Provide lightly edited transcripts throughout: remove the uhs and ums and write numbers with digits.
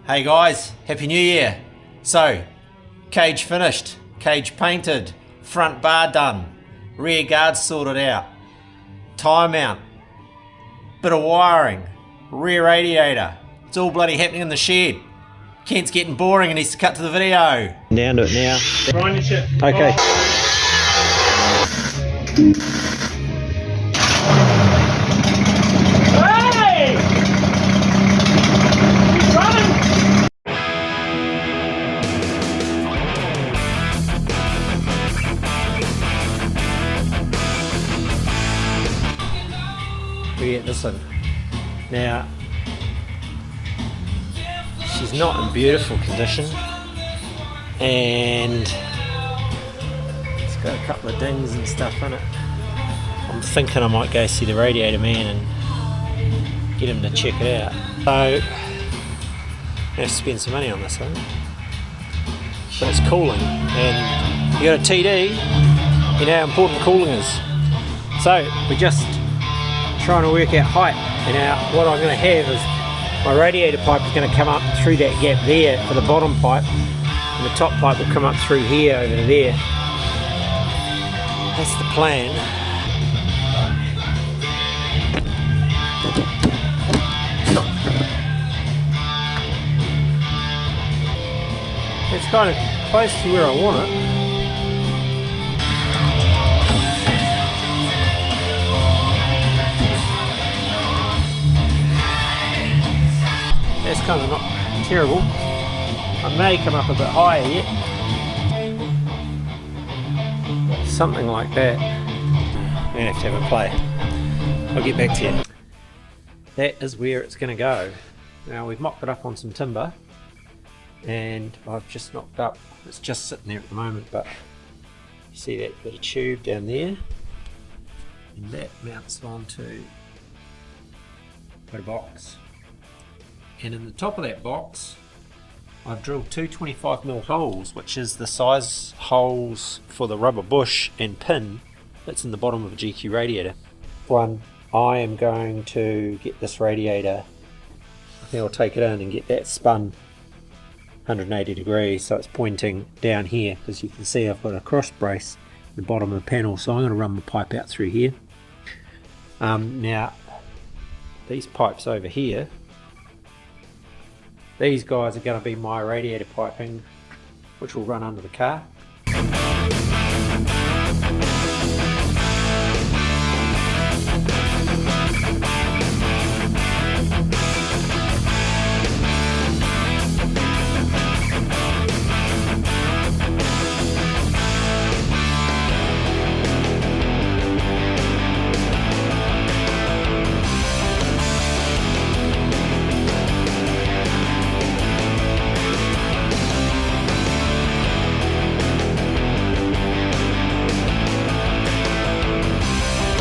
Hey guys, Happy New Year. So, cage finished, cage painted, front bar done, rear guards sorted out, tyre mount, bit of wiring, rear radiator. It's all bloody happening in the shed. Kent's getting boring and needs to cut to the video. Down to it now. Grind your shit. Okay. Hey! He's running! We get this one. Now, she's not in beautiful condition and it's got a couple of dings and stuff in it. I'm thinking I might go see the Radiator man and get him to check it out. So, I have to spend some money on this one. But it's cooling, and you got a TD, you know how important cooling is. So, we're just trying to work out height. And now what I'm going to have is my radiator pipe is going to come up through that gap there for the bottom pipe, and the top pipe will come up through here over to there. That's the plan. It's kind of close to where I want it. That's kind of not terrible. I may come up a bit higher yet. Something like that. I'm going to have a play. I'll get back to you. That is where it's going to go. Now we've mocked it up on some timber and I've just knocked up, it's just sitting there at the moment, but you see that bit of tube down there, and that mounts onto a box. And in the top of that box, I've drilled two 25mm holes, which is the size holes for the rubber bush and pin that's in the bottom of a GQ radiator. I am going to get this radiator, I think I'll take it in and get that spun 180 degrees so it's pointing down here, because you can see I've got a cross brace at the bottom of the panel, so I'm going to run my pipe out through here. Now, these pipes over here, these guys are going to be my radiator piping, which will run under the car.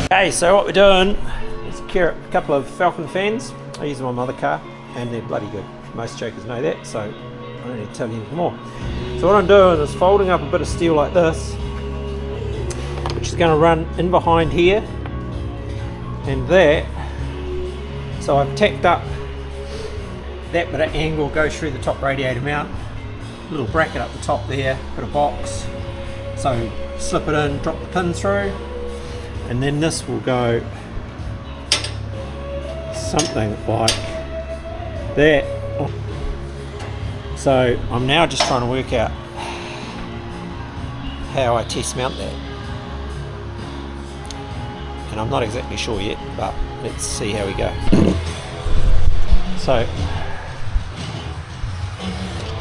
Okay, so what we're doing is a couple of Falcon fans. I use them on my other car and they're bloody good. Most jokers know that, so I don't need to tell you anything more. So what I'm doing is folding up a bit of steel like this, which is going to run in behind here and that. So I've tacked up that bit of angle, goes through the top radiator mount, little bracket up the top there, bit of box. So slip it in, drop the pin through, and then this will go something like that. So I'm now just trying to work out how I test mount that, and I'm not exactly sure yet, but let's see how we go. So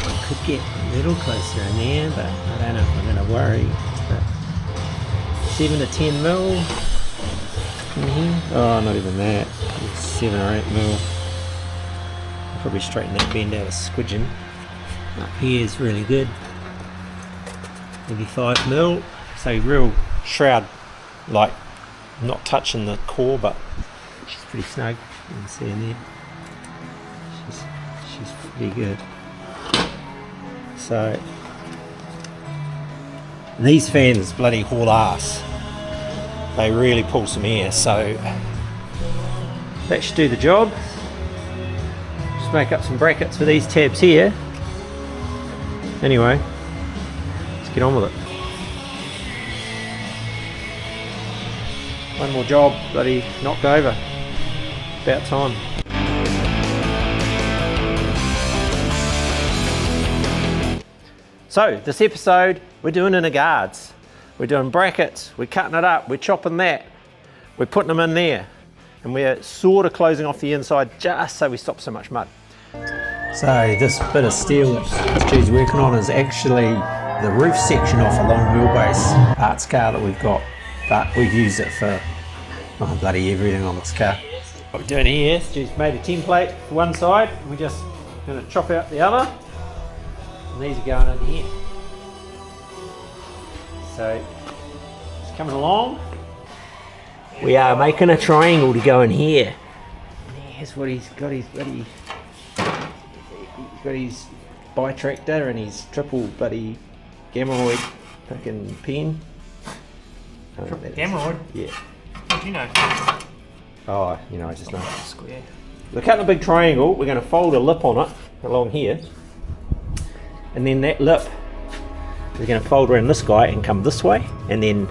I could get a little closer in there, but I don't know if I'm going to worry. 7 to 10 mil in here. Oh, not even that. 7 or 8 mil. I'll probably straighten that bend out a squidging. Up here is really good. Maybe 5 mil. So real shroud, like not touching the core, but she's pretty snug. You can see in there. She's pretty good. So these fans bloody haul ass. They really pull some air, so that should do the job. Just make up some brackets for these tabs here. Anyway, let's get on with it. One more job, bloody knocked over. About time. So this episode, we're doing inner guards. We're doing brackets, we're cutting it up, we're chopping that, we're putting them in there, and we're sort of closing off the inside just so we stop so much mud. So this bit of steel that Stu's working on is actually the roof section off a long wheelbase parts car that we've got, but we've used it for bloody everything on this car. What we're doing here, Stu's made a template for one side, we're just going to chop out the other, and these are going in here. So it's coming along. We are making a triangle to go in here. And here's what he's got, his bloody, he's got his bitractor and his triple bloody gameroid fucking pen. Gameroid? Yeah. What do you know? Oh, you know, I just know. Square. We're cutting a big triangle, we're going to fold a lip on it along here. And then that lip, we're going to fold around this guy and come this way and then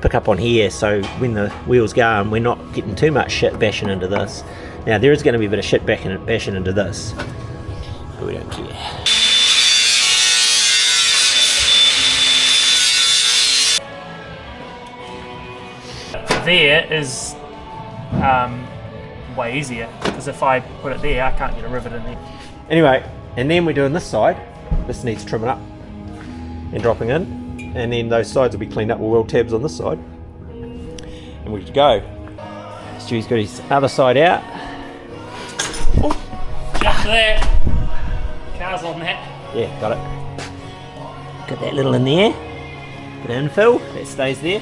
pick up on here, so when the wheels go on, we're not getting too much shit bashing into this. Now there is going to be a bit of shit bashing into this, but we don't care. There is way easier, because if I put it there, I can't get a rivet in there. Anyway, and then we're doing this side. This needs trimming up and dropping in, and then those sides will be cleaned up with weld tabs on this side, and we're good to go. Stu's got his other side out. Oh, just that. Car's on that. Yeah, got it. Got that little in there. Bit of infill, that stays there.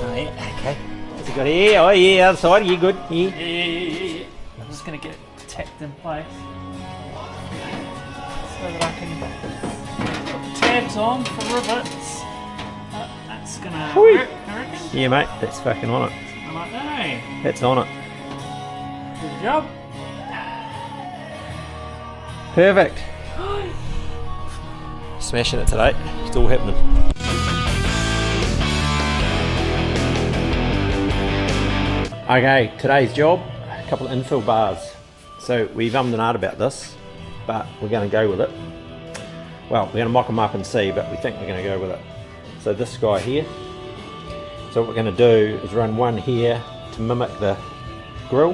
Oh yeah, okay. What's he got here? Oh yeah, other side, you good? Yeah. Yeah. I'm just going to get it tacked in place so that I can put the tabs on for rivets. That's going to work, I reckon. Yeah mate, that's fucking on it. I'm like, hey, That's on it. good job. Perfect. Smashing it today. It's all happening. Okay, today's job, a couple of infill bars. So we've ummed and ahed about this, but we're going to go with it. Well, we're going to mock them up and see, but we think we're going to go with it. So this guy here. So what we're going to do is run one here to mimic the grill,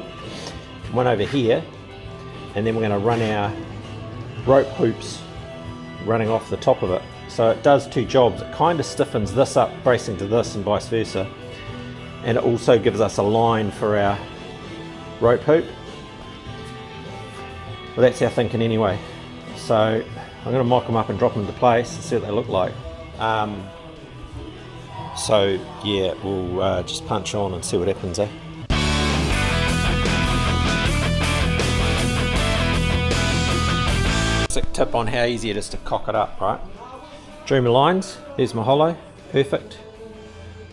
one over here, and then we're going to run our rope hoops running off the top of it. So it does two jobs. It kind of stiffens this up bracing to this and vice versa, and it also gives us a line for our rope hoop. Well, that's our thinking anyway. So I'm going to mock them up and drop them into place and see what they look like. So yeah, we'll just punch on and see what happens, eh? Basic tip on how easy it is to cock it up, right? Drew my lines, there's my hollow, perfect.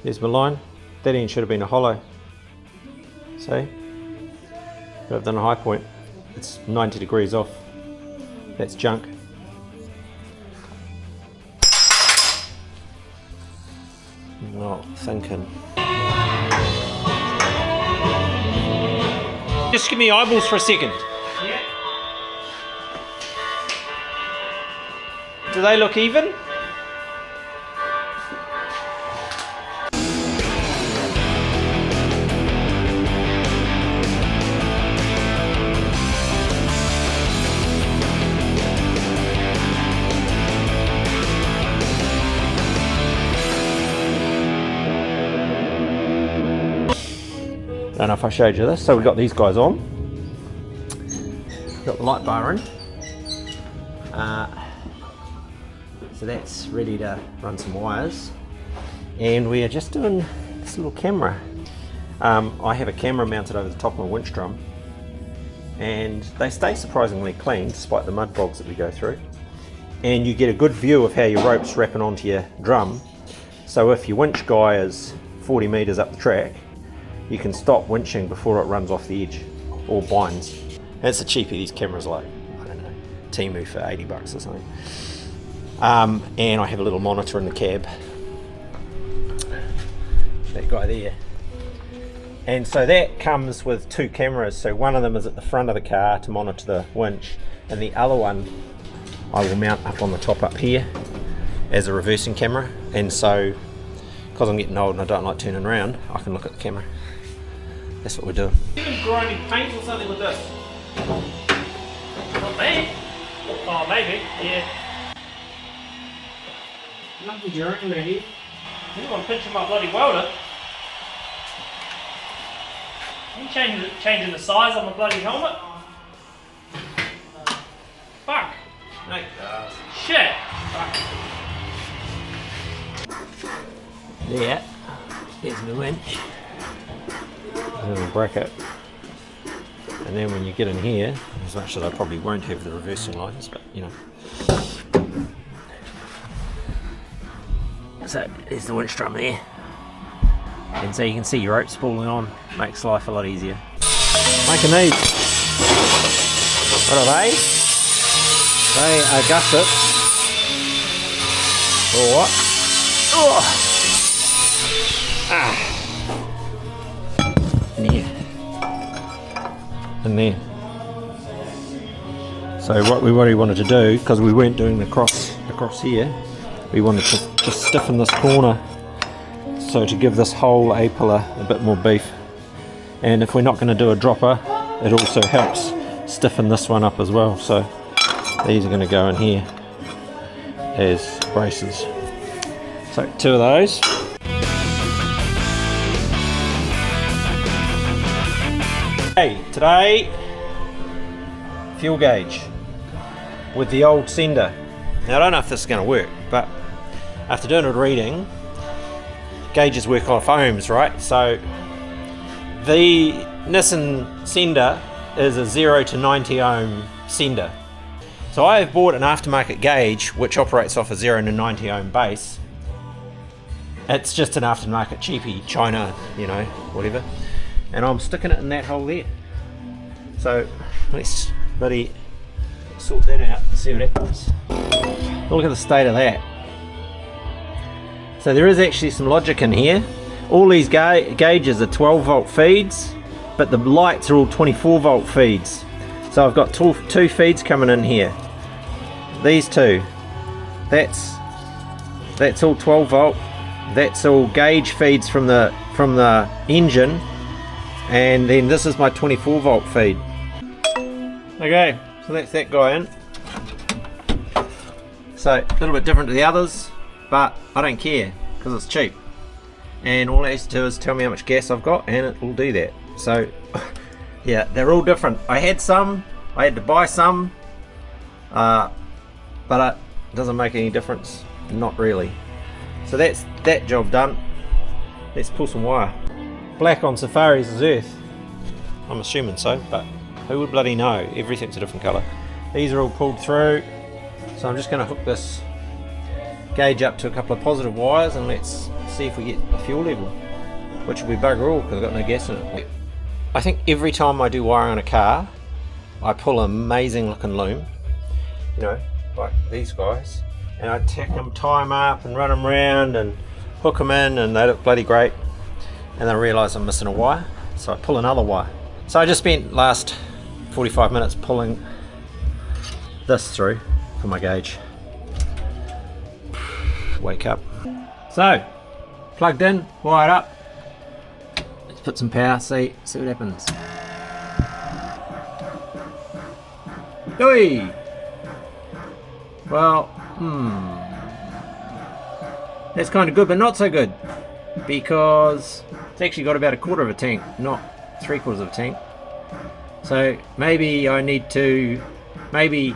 There's my line, that end should have been a hollow. See? But I've done a high point, it's 90 degrees off. That's junk. Not thinking. Just give me eyeballs for a second. Yeah. Do they look even? I don't know if I showed you this. So we've got these guys on. Got the light bar in. So that's ready to run some wires. And we are just doing this little camera. I have a camera mounted over the top of my winch drum, and they stay surprisingly clean despite the mud bogs that we go through. And you get a good view of how your rope's wrapping onto your drum. So if your winch guy is 40 metres up the track, you can stop winching before it runs off the edge or binds. And it's a cheapie. These cameras like, I don't know, Temu for 80 bucks or something. And I have a little monitor in the cab. That guy there. And so that comes with 2 cameras. So one of them is at the front of the car to monitor the winch, and the other one I will mount up on the top up here as a reversing camera. And so, because I'm getting old and I don't like turning around, I can look at the camera. That's what we're doing. Even grinding paint or something with this? Not me. Oh, maybe, yeah. Nothing you're in there. You want to pinch my bloody welder? I'm changing the size of my bloody helmet. Fuck. No. Shit. Fuck. There. There's the winch. A little bracket. And then when you get in here, as much as I probably won't have the reversing lines, but you know. So there's the winch drum there. And so you can see your rope spooling on, makes life a lot easier. Making these. What are they? They are gussets. Or what? Oh! Ah! In here. In there. So what we really wanted to do, because we weren't doing the cross across here, we wanted to just stiffen this corner, so to give this whole A-pillar a bit more beef. And if we're not going to do a dropper, it also helps stiffen this one up as well. So these are going to go in here as braces. So 2 of those. Hey, today, fuel gauge with the old sender. Now I don't know if this is going to work, but after doing a reading, gauges work off ohms, right? So the Nissan sender is a 0 to 90 ohm sender. So I have bought an aftermarket gauge which operates off a 0 to 90 ohm base. It's just an aftermarket cheapie, China, you know, whatever. And I'm sticking it in that hole there. So let's bloody sort that out and see what happens. Look at the state of that. So there is actually some logic in here. All these gauges are 12 volt feeds, but the lights are all 24 volt feeds. So I've got two feeds coming in here. These 2. That's all 12 volt. That's all gauge feeds from the engine. And then this is my 24 volt feed. Okay, so that's that guy in. So a little bit different to the others, but I don't care because it's cheap. And all it has to do is tell me how much gas I've got and it will do that. So yeah, they're all different. I had some, I had to buy some, but it doesn't make any difference, not really. So that's that job done. Let's pull some wire. Black on safaris is earth. I'm assuming so, but who would bloody know? Everything's a different colour. These are all pulled through, so I'm just going to hook this gauge up to a couple of positive wires and let's see if we get a fuel level, which will be bugger all because I've got no gas in it. I think every time I do wiring on a car, I pull an amazing looking loom, you know, like these guys, and I tack them, tie them up and run them around and hook them in, and they look bloody great. And then I realise I'm missing a wire, so I pull another wire. So I just spent last 45 minutes pulling this through for my gauge. Wake up. So, plugged in, wired up. Let's put some power, see what happens. Oi! Well, that's kind of good, but not so good, because it's actually got about 1/4 of a tank, not 3/4 of a tank. So maybe I need to, maybe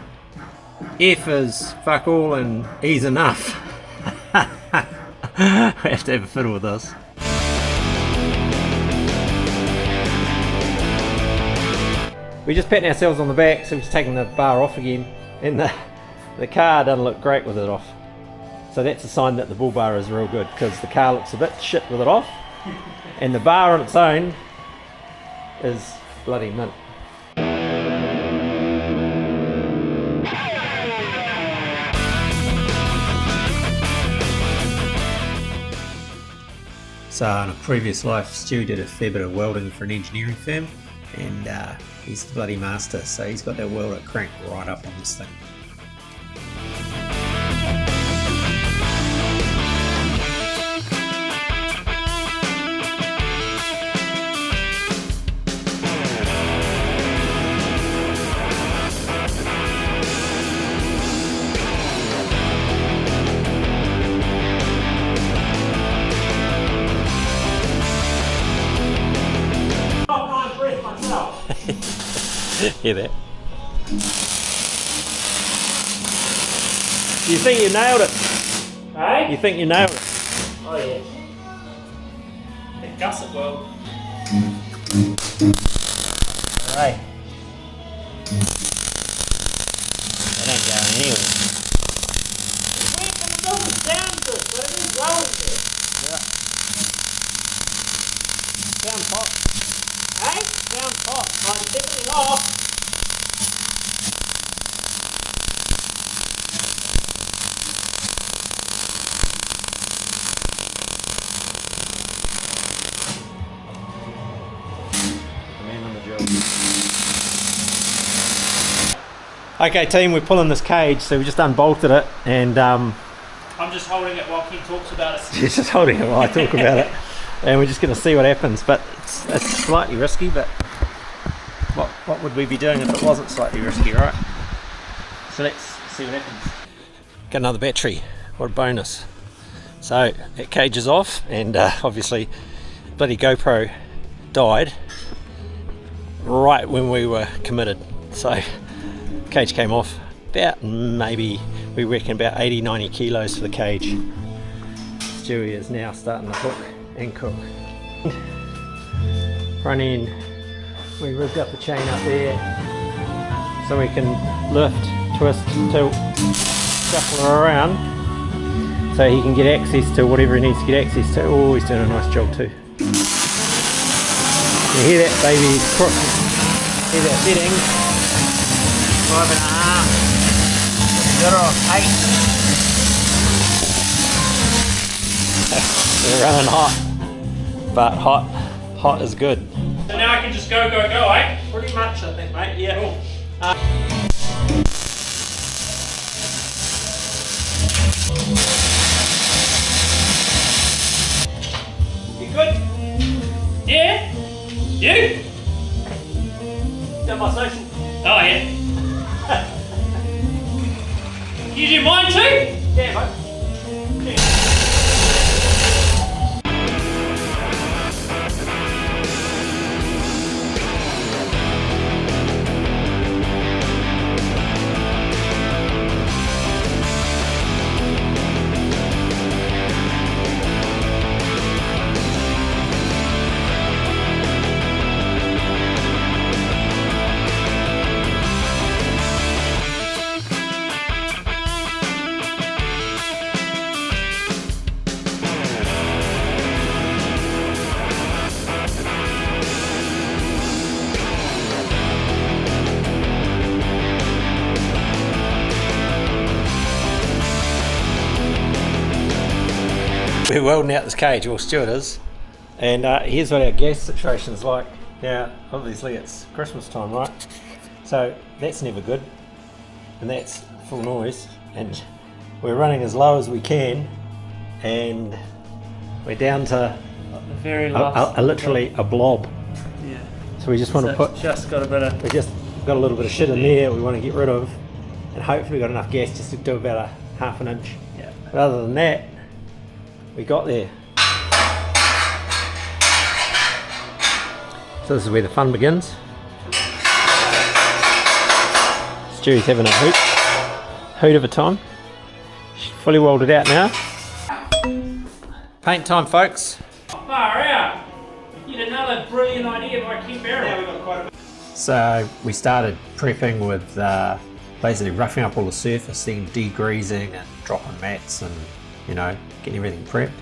F is fuck all and E's enough. I have to have a fiddle with this. We just patting ourselves on the back, so we're just taking the bar off again, and the car doesn't look great with it off. So that's a sign that the bull bar is real good, because the car looks a bit shit with it off, and the bar on its own is bloody mint. So in a previous life, Stu did a fair bit of welding for an engineering firm, and he's the bloody master, so he's got that welder cranked right up on this thing. Hear that? You think you nailed it? Hey? You think you nailed it? Oh yeah. That gusset weld. Hey. That ain't going anywhere. Wait for the building down to it, but it is welding there. Yeah. Sounds hot. Hey? Sounds hot. I'm definitely not. Okay team, we're pulling this cage, so we just unbolted it, and I'm just holding it while Ken talks about it. he's just holding it while I talk about it, and we're just going to see what happens. But it's slightly risky, but what would we be doing if it wasn't slightly risky, right? So let's see what happens. Got another battery, what a bonus. So that cage is off, and obviously bloody GoPro died right when we were committed, so cage came off. About, maybe we reckon about 80-90 kilos for the cage. Stewie is now starting to hook and cook. Front end, we rigged up the chain up there so we can lift, twist, tilt, shuffle her around so he can get access to whatever he needs to get access to. Oh, he's doing a nice job too. You hear that baby crook? Hear that setting? 5.5. Got her on 8. We're running hot, but hot is good. So now I can just go, eh? Pretty much, I think, mate. Yeah. Cool. You good? Yeah? You? Got my social. Oh yeah. You do mine too? Yeah, mate. We're welding out this cage, well Stuart is, and here's what our gas situation is like. Now obviously it's Christmas time, right? So that's never good, and that's full noise, and we're running as low as we can, and we're down to The very last. literally a blob. Yeah. So we just want to So put, it's just got a bit of. we just got a little bit of shit in there we want to get rid of, and hopefully we got enough gas just to do about a half an inch. Yeah. But other than that, we got there. So this is where the fun begins. Stewie's having a hoot of a time. She's fully welded out now. Paint time, folks. Far out! Yet another brilliant idea by Ken Barrow. So we started prepping with basically roughing up all the surface, then degreasing and dropping mats and, you know, getting everything prepped.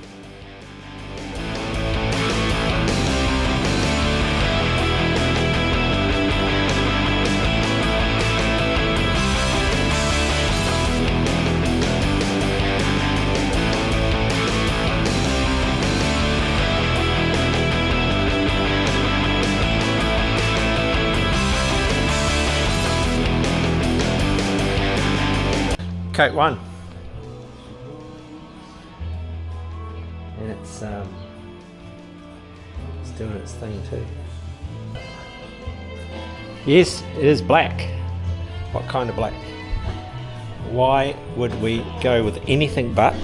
coat 1. And it's doing its thing too. Yes, it is black. What kind of black? Why would we go with anything but?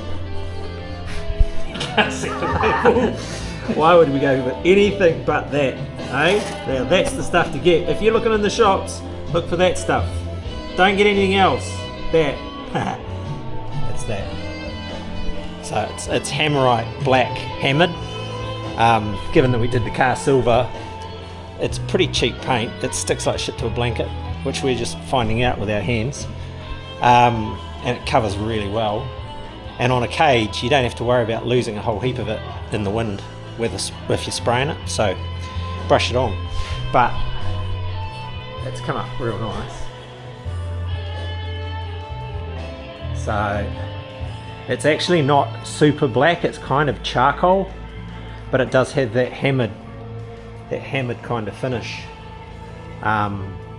Why would we go with anything but that? Eh? Now that's the stuff to get. If you're looking in the shops, look for that stuff. Don't get anything else. That. It's that. So it's hammerite black hammered. Given that we did the car silver, it's pretty cheap paint. It sticks like shit to a blanket, which we're just finding out with our hands. And it covers really well. And on a cage, you don't have to worry about losing a whole heap of it in the wind if you're spraying it. So brush it on. But it's come up real nice. So it's actually not super black. It's kind of charcoal, but it does have that hammered kind of finish.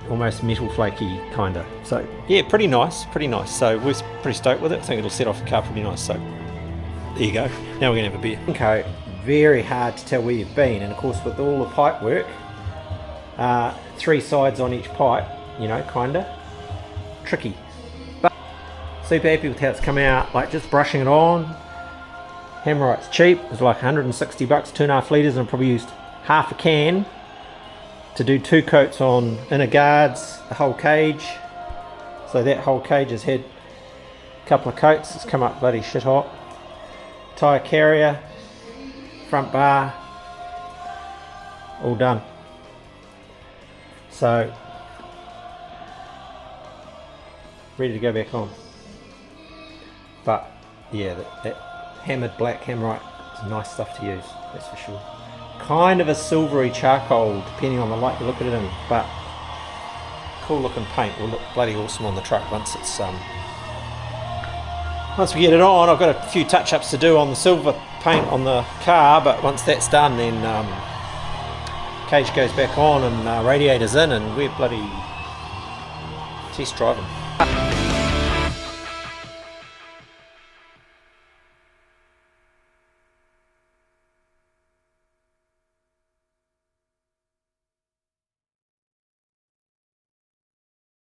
Almost metal flaky kind of. So yeah, pretty nice. So we're pretty stoked with it. I think it'll set off the car pretty nice. So there you go. Now we're gonna have a beer. Okay, very hard to tell where you've been, and of course with all the pipe work, 3 sides on each pipe, you know, kinda tricky. But super happy with how it's come out. Like just brushing it on. Hammerite's cheap. It's like 160 bucks, 2.5 litres, and I probably used half a can to do 2 coats on inner guards, the whole cage. So that whole cage has had a couple of coats. It's come up bloody shit hot. Tyre carrier, front bar, all done. So ready to go back on. But yeah, that hammered black hammerite is nice stuff to use, that's for sure. Kind of a silvery charcoal depending on the light you look at it in, but cool looking paint. Will look bloody awesome on the truck once we get it on. I've got a few touch-ups to do on the silver paint on the car, but once that's done then cage goes back on and radiator's in and we're bloody test driving.